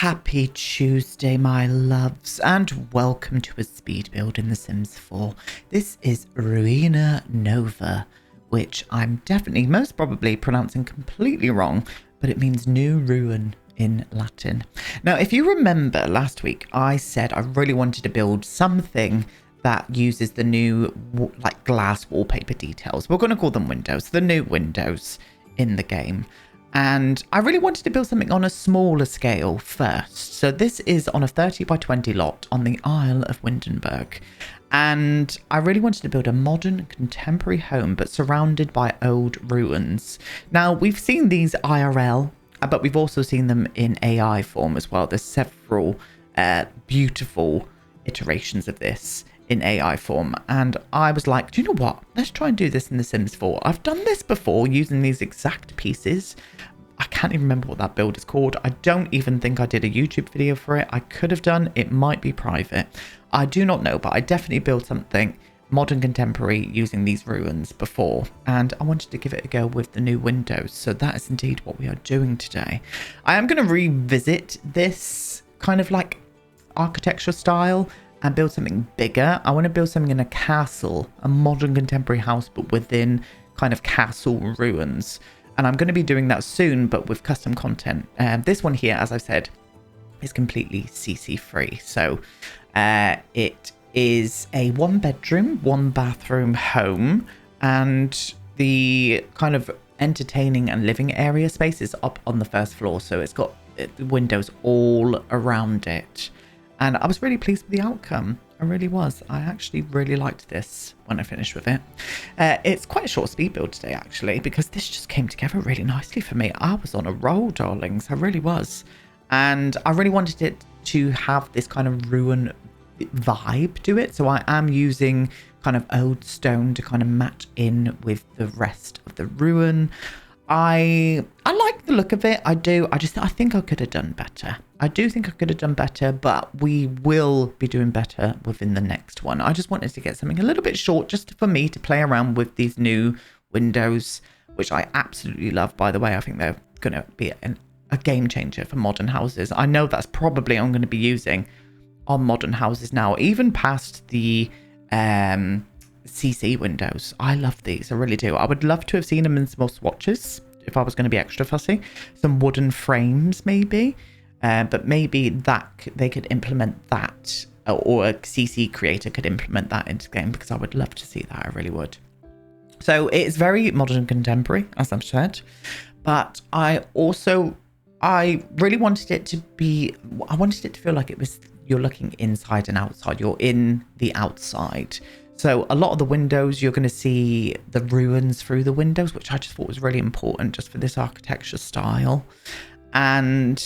Happy Tuesday, my loves, and welcome to a speed build in The Sims 4. This is Ruina Nova, which I'm definitely, most probably pronouncing completely wrong, but it means new ruin in Latin. Now, if you remember last week, I said I really wanted to build something that uses the new like glass wallpaper details. We're going to call them windows, the new windows in the game. And I really wanted to build something on a smaller scale first. So this is on a 30 by 20 lot on the Isle of Windenburg. And I really wanted to build a modern contemporary home, but surrounded by old ruins. Now, we've seen these IRL, but we've also seen them in AI form as well. There's several beautiful iterations of this in AI form. And I was like, do you know what? Let's try and do this in The Sims 4. I've done this before using these exact pieces. I can't even remember what that build is called. I don't even think I did a YouTube video for it. I could have done. It might be private. I do not know, but I definitely built something modern contemporary using these ruins before. And I wanted to give it a go with the new windows. So that is indeed what we are doing today. I am going to revisit this kind of like architecture style and build something bigger. I want to build something in a castle, a modern contemporary house, but within kind of castle ruins. And I'm going to be doing that soon, but with custom content. This one here, as I've said, is completely CC free. So it is a 1-bedroom, 1-bathroom home, and the kind of entertaining and living area space is up on the first floor. So it's got windows all around it. And I was really pleased with the outcome. I really was. I actually really liked this when I finished with it. It's quite a short speed build today, actually, because this just came together really nicely for me. I was on a roll, darlings. I really was. And I really wanted it to have this kind of ruin vibe to it. So I am using kind of old stone to kind of match in with the rest of the ruin. I like the look of it. I do. I think I could have done better. I do think I could have done better, but we will be doing better within the next one. I just wanted to get something a little bit short just for me to play around with these new windows, which I absolutely love, by the way. I think they're going to be a game changer for modern houses. I know that's probably I'm going to be using on modern houses now, even past the CC windows. I love these. I really do. I would love to have seen them in some more swatches if I was going to be extra fussy. Some wooden frames maybe. But maybe that they could implement that, or a CC creator could implement that into the game, because I would love to see that. I really would. So it's very modern contemporary, as I've said, but I really wanted it to be, I wanted it to feel like it was, you're looking inside and outside, you're in the outside. So a lot of the windows, you're going to see the ruins through the windows, which I just thought was really important just for this architecture style. And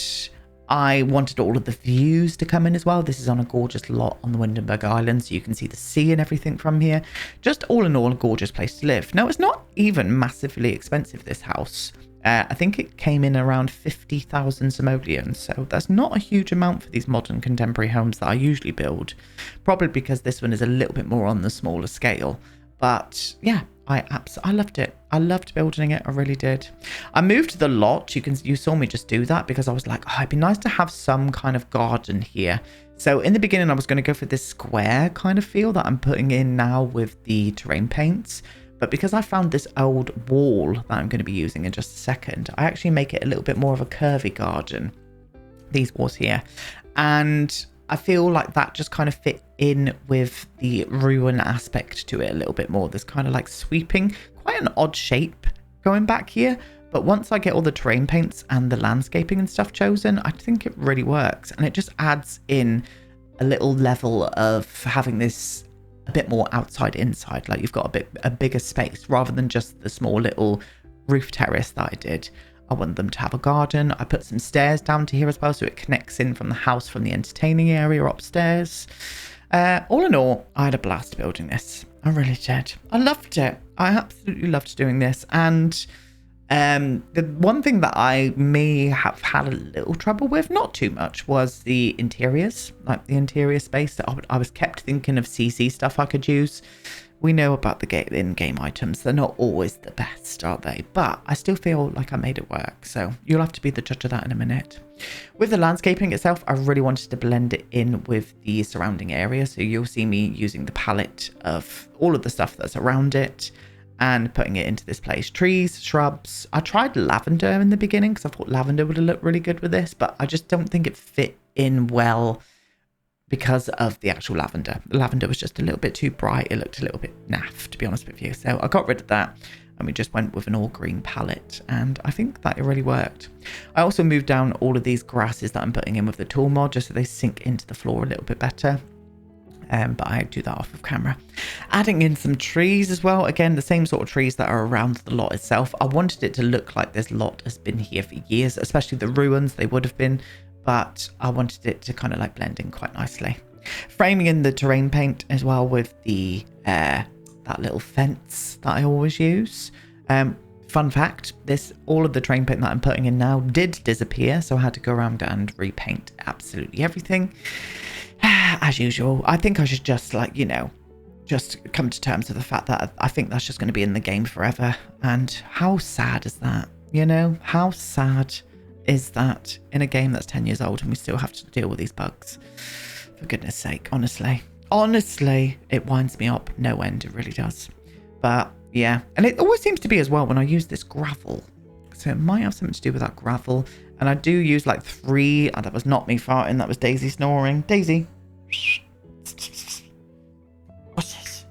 I wanted all of the views to come in as well. This is on a gorgeous lot on the Windenburg Island, so you can see the sea and everything from here. Just all in all, a gorgeous place to live. Now, it's not even massively expensive, this house. I think it came in around 50,000 simoleons, so that's not a huge amount for these modern contemporary homes that I usually build. Probably because this one is a little bit more on the smaller scale. But yeah, I loved it. I loved building it. I really did. I moved the lot. You saw me just do that because I was like, oh, it'd be nice to have some kind of garden here. So in the beginning, I was going to go for this square kind of feel that I'm putting in now with the terrain paints. But because I found this old wall that I'm going to be using in just a second, I actually make it a little bit more of a curvy garden. These walls here. And I feel like that just kind of fit in with the ruin aspect to it a little bit more. There's kind of like sweeping, quite an odd shape going back here. But once I get all the terrain paints and the landscaping and stuff chosen, I think it really works. And it just adds in a little level of having this a bit more outside inside. Like you've got a bigger space rather than just the small little roof terrace that I did. I want them to have a garden. I put some stairs down to here as well, so it connects in from the house from the entertaining area upstairs. All in all, I had a blast building this. I really did. I loved it. I absolutely loved doing this. And the one thing that I may have had a little trouble with, not too much, was the interiors, like the interior space. I was kept thinking of CC stuff I could use. we know about the in-game items. They're not always the best, are they? But I still feel like I made it work. So you'll have to be the judge of that in a minute. With the landscaping itself, I really wanted to blend it in with the surrounding area. So you'll see me using the palette of all of the stuff that's around it and putting it into this place. Trees, shrubs. I tried lavender in the beginning because I thought lavender would have looked really good with this, but I just don't think it fit in well because of the actual lavender. The lavender was just a little bit too bright. It looked a little bit naff, to be honest with you. So I got rid of that and we just went with an all green palette, and I think that it really worked. I also moved down all of these grasses that I'm putting in with the tool mod just so they sink into the floor a little bit better. But I do that off of camera. Adding in some trees as well. Again, the same sort of trees that are around the lot itself. I wanted it to look like this lot has been here for years, especially the ruins, they would have been. But I wanted it to kind of like blend in quite nicely. Framing in the terrain paint as well with the that little fence that I always use. Fun fact, all of the terrain paint that I'm putting in now did disappear. So I had to go around and repaint absolutely everything. As usual, I think I should just just come to terms with the fact that I think that's just going to be in the game forever. And how sad is that? How sad is that in a game that's 10 years old and we still have to deal with these bugs? For goodness sake, honestly, it winds me up no end. It really does. But yeah, and it always seems to be as well when I use this gravel. So it might have something to do with that gravel. And I do use like 3. Oh, that was not me farting. That was Daisy snoring. Daisy. What's this?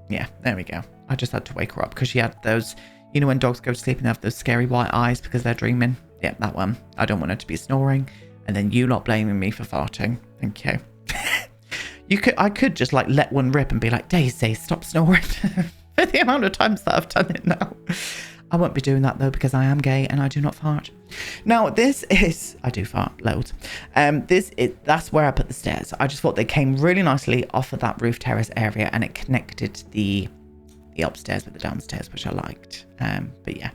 Yeah, there we go. I just had to wake her up because she had those, when dogs go to sleep and they have those scary white eyes because they're dreaming. Yeah, that one. I don't want her to be snoring. And then you lot blaming me for farting. Thank you. I could just like let one rip and be like, Daisy, stop snoring. For the amount of times that I've done it now. I won't be doing that though because I am gay and I do not fart. Now I do fart loads. That's where I put the stairs. I just thought they came really nicely off of that roof terrace area and it connected the upstairs with the downstairs, which I liked. But yeah,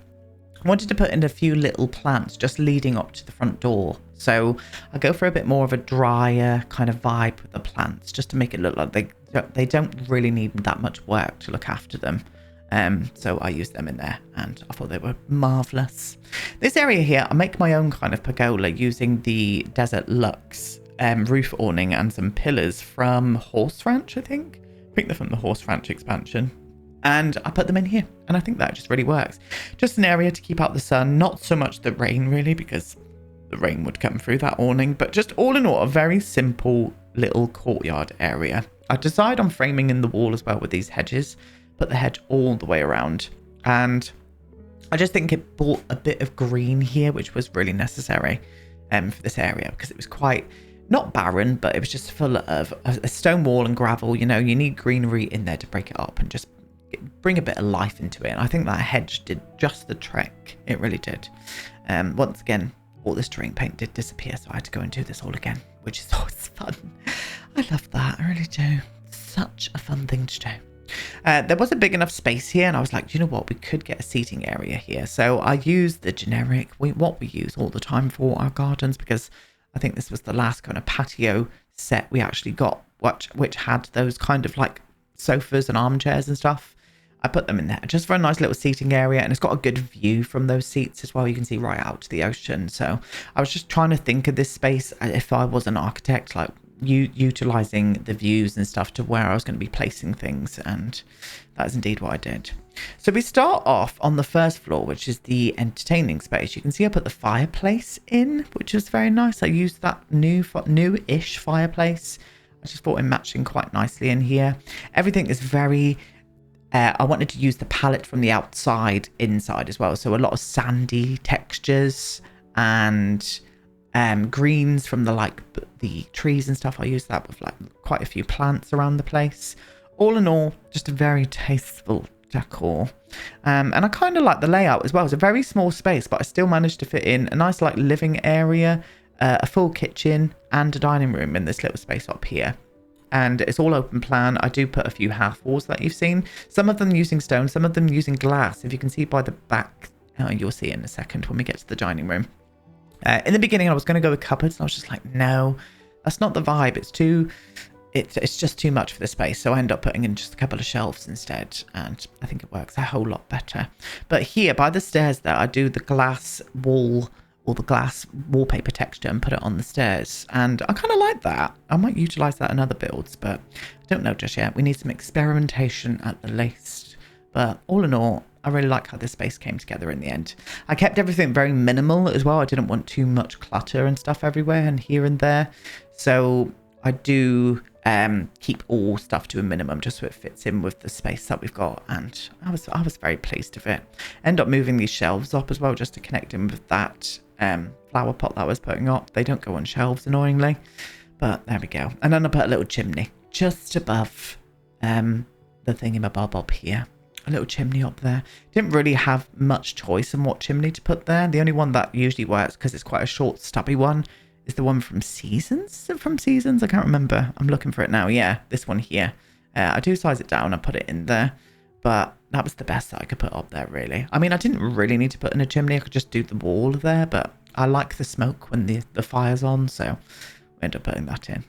I wanted to put in a few little plants just leading up to the front door. So I go for a bit more of a drier kind of vibe with the plants just to make it look like they don't really need that much work to look after them. So I used them in there and I thought they were marvellous. This area here, I make my own kind of pergola using the Desert Luxe roof awning and some pillars from Horse Ranch, I think. I think they're from the Horse Ranch expansion. And I put them in here and I think that just really works. Just an area to keep out the sun, not so much the rain really because the rain would come through that awning, but just all in all, a very simple little courtyard area. I decided on framing in the wall as well with these hedges. Put the hedge all the way around, and I just think it brought a bit of green here, which was really necessary for this area because it was quite not barren, but it was just full of a stone wall and gravel. You need greenery in there to break it up and just bring a bit of life into it. And I think that hedge did just the trick. It really did. Once again, all this terrain paint did disappear, so I had to go and do this all again, which is always fun. I love that. I really do. Such a fun thing to do. There was a big enough space here and I was like, you know what, we could get a seating area here. So I used the generic, what we use all the time for our gardens, because I think this was the last kind of patio set we actually got, which had those kind of like sofas and armchairs and stuff. I put them in there just for a nice little seating area, and it's got a good view from those seats as well. You can see right out to the ocean. So I was just trying to think of this space if I was an architect, like utilizing the views and stuff to where I was going to be placing things, and that's indeed what I did. So we start off on the first floor, which is the entertaining space. You can see I put the fireplace in, which was very nice. I used that new-ish fireplace. I just thought it matching quite nicely in here. Everything is very I wanted to use the palette from the outside inside as well, so a lot of sandy textures and greens from the trees and stuff. I used that with like quite a few plants around the place. All in all, just a very tasteful decor. And I kind of like the layout as well. It's a very small space, but I still managed to fit in a nice like living area, a full kitchen and a dining room in this little space up here. And it's all open plan. I do put a few half walls that you've seen. Some of them using stone, some of them using glass. If you can see by the back, you'll see it in a second when we get to the dining room. In the beginning, I was going to go with cupboards. And I was just like, no, that's not the vibe. It's too it's just too much for the space. So I end up putting in just a couple of shelves instead. And I think it works a whole lot better. But here by the stairs there, I do the glass wall or the glass wallpaper texture and put it on the stairs. And I kind of like that. I might utilize that in other builds, but I don't know just yet. We need some experimentation at the least. But all in all, I really like how this space came together in the end. I kept everything very minimal as well. I didn't want too much clutter and stuff everywhere and here and there. So I do keep all stuff to a minimum just so it fits in with the space that we've got. And I was very pleased with it. End up moving these shelves up as well just to connect in with that flower pot that I was putting up. They don't go on shelves annoyingly. But there we go. And then I put a little chimney just above the thingamabob up here. A little chimney up there. Didn't really have much choice on what chimney to put there. The only one that usually works, because it's quite a short, stubby one, is the one from Seasons. Is it from Seasons? I can't remember. I'm looking for it now. Yeah, this one here. I do size it down and put it in there. But that was the best that I could put up there, really. I mean, I didn't really need to put in a chimney. I could just do the wall there. But I like the smoke when the fire's on. So we end up putting that in.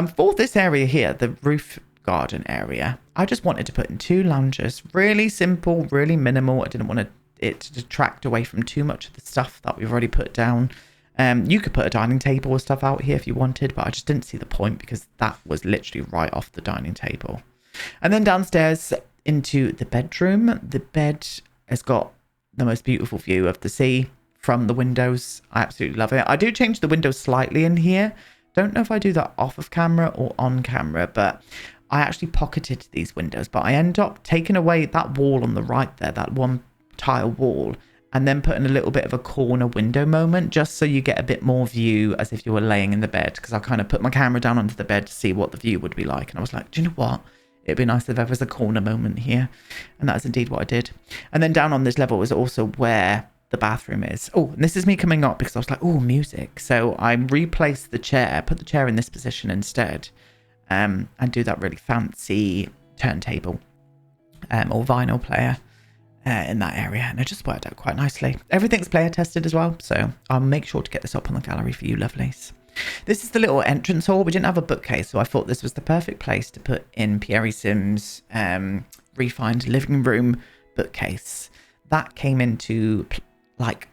For this area here, the roof garden area, I just wanted to put in 2 loungers. Really simple, really minimal. I didn't want it to detract away from too much of the stuff that we've already put down. You could put a dining table or stuff out here if you wanted, but I just didn't see the point because that was literally right off the dining table. And then downstairs into the bedroom. The bed has got the most beautiful view of the sea from the windows. I absolutely love it. I do change the windows slightly in here. Don't know if I do that off of camera or on camera, but I actually pocketed these windows, but I end up taking away that wall on the right there, that one tile wall, and then putting a little bit of a corner window moment just so you get a bit more view as if you were laying in the bed, because I kind of put my camera down onto the bed to see what the view would be like. And I was like, do you know what? It'd be nice if there was a corner moment here. And that is indeed what I did. And then down on this level is also where the bathroom is. Oh, and this is me coming up because I was like, oh, music. So I replaced the chair, put the chair in this position instead. And do that really fancy turntable or vinyl player in that area, and it just worked out quite nicely. Everything's player tested as well, so I'll make sure to get this up on the gallery for you lovelies. This is the little entrance hall. We didn't have a bookcase, so I thought this was the perfect place to put in Pierre Sim's refined living room bookcase. That came into, like,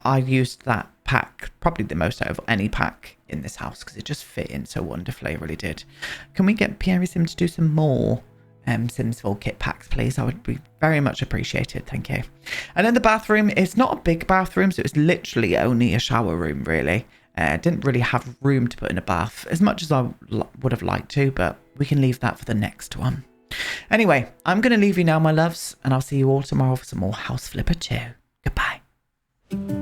I used that pack probably the most out of any pack in this house because it just fit in so wonderfully. It really did. Can we get Pierre Sim to do some more Sims 4 kit packs, please? I would be very much appreciated. Thank you. And then the bathroom, it's not a big bathroom, so it's literally only a shower room, really. Didn't really have room to put in a bath as much as I would have liked to, but we can leave that for the next one. Anyway, I'm going to leave you now, my loves, and I'll see you all tomorrow for some more House Flipper 2. Goodbye.